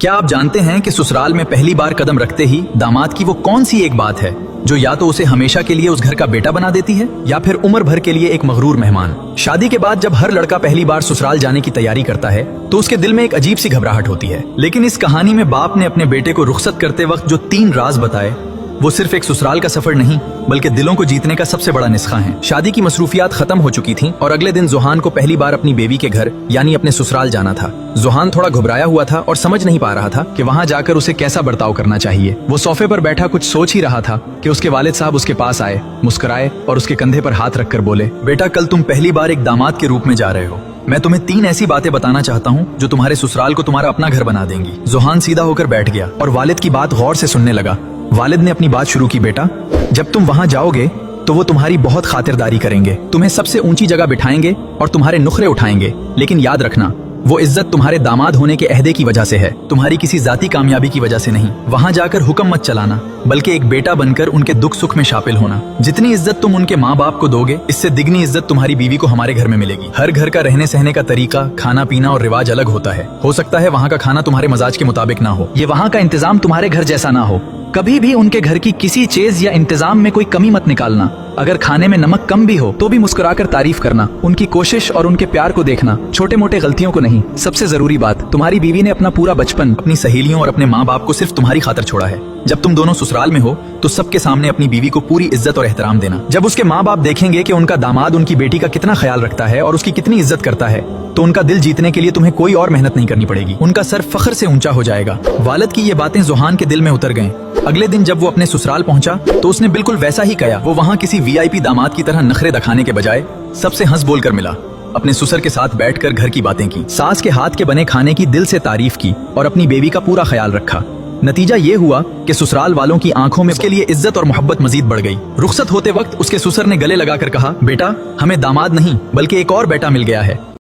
क्या आप जानते हैं कि ससुराल में पहली बार कदम रखते ही दामाद की वो कौन सी एक बात है जो या तो उसे हमेशा के लिए उस घर का बेटा बना देती है या फिर उम्र भर के लिए एक मगरूर मेहमान। शादी के बाद जब हर लड़का पहली बार ससुराल जाने की तैयारी करता है तो उसके दिल में एक अजीब सी घबराहट होती है, लेकिन इस कहानी में बाप ने अपने बेटे को रुखसत करते वक्त जो 3 राज बताए वो सिर्फ एक ससुराल का सफर नहीं बल्कि दिलों को जीतने का सबसे बड़ा नुस्खा है। शादी की मसरूफियात खत्म हो चुकी थीं और अगले दिन जुहान को पहली बार अपनी बेबी के घर यानी अपने ससुराल जाना था। जुहान थोड़ा घबराया हुआ था और समझ नहीं पा रहा था कि वहाँ जाकर उसे कैसा बर्ताव करना चाहिए। वो सोफे पर बैठा कुछ सोच ही रहा था कि उसके वालिद साहब उसके पास आए, मुस्कुराए और उसके कंधे पर हाथ रखकर बोले, बेटा कल तुम पहली बार एक दामाद के रूप में जा रहे हो। मैं तुम्हें 3 ऐसी बातें बताना चाहता हूँ जो तुम्हारे ससुराल को तुम्हारा अपना घर बना देंगी। जुहान सीधा होकर बैठ गया और वालिद की बात गौर से सुनने लगा। वालिद ने अपनी बात शुरू की, बेटा जब तुम वहाँ जाओगे तो वो तुम्हारी बहुत खातिरदारी करेंगे, तुम्हें सबसे ऊंची जगह बिठाएंगे और तुम्हारे नुखरे उठाएंगे, लेकिन याद रखना वो इज्जत तुम्हारे दामाद होने के अहदे की वजह से है, तुम्हारी किसी जाती कामयाबी की वजह से नहीं। वहाँ जाकर हुक्म मत चलाना बल्कि एक बेटा बनकर उनके दुख सुख में शामिल होना। जितनी इज्जत तुम उनके माँ बाप को दोगे इससे दिगनी इज्जत तुम्हारी बीवी को हमारे घर में मिलेगी। हर घर का रहने सहने का तरीका, खाना पीना और रिवाज अलग होता है। हो सकता है वहाँ का खाना तुम्हारे मजाज के मुताबिक ना हो, ये वहाँ का इंतजाम तुम्हारे घर जैसा ना हो। कभी भी उनके घर की किसी चीज या इंतजाम में कोई कमी मत निकालना। अगर खाने में नमक कम भी हो तो भी मुस्कुराकर तारीफ करना, उनकी कोशिश और उनके प्यार को देखना, छोटे मोटे गलतियों को नहीं। सबसे जरूरी बात, तुम्हारी बीवी ने अपना पूरा बचपन अपनी सहेलियों और अपने माँ बाप को सिर्फ तुम्हारी खातिर छोड़ा है। जब तुम दोनों ससुराल में हो तो सबके सामने अपनी बीवी को पूरी इज्जत और एहतराम देना। जब उसके माँ बाप देखेंगे कि उनका दामाद उनकी बेटी का कितना ख्याल रखता है और उसकी कितनी इज्जत करता है तो उनका दिल जीतने के लिए तुम्हें कोई और मेहनत नहीं करनी पड़ेगी, उनका सर फख्र से ऊंचा हो जाएगा। वालिद की ये बातें जुहान के दिल में उतर गईं। अगले दिन जब वो अपने ससुराल पहुंचा तो उसने बिल्कुल वैसा ही किया। वो वहाँ किसी वीआईपी दामाद की तरह नखरे दिखाने के बजाय सबसे हंस बोल कर मिला, अपने ससुर के साथ बैठकर घर की बातें की, सास के हाथ के बने खाने की दिल से तारीफ की और अपनी बेबी का पूरा ख्याल रखा। नतीजा ये हुआ कि ससुराल वालों की आंखों में उसके लिए इज्जत और मोहब्बत मजीद बढ़ गई। रुखसत होते वक्त उसके ससुर ने गले लगाकर कहा, बेटा हमें दामाद नहीं बल्कि एक और बेटा मिल गया है।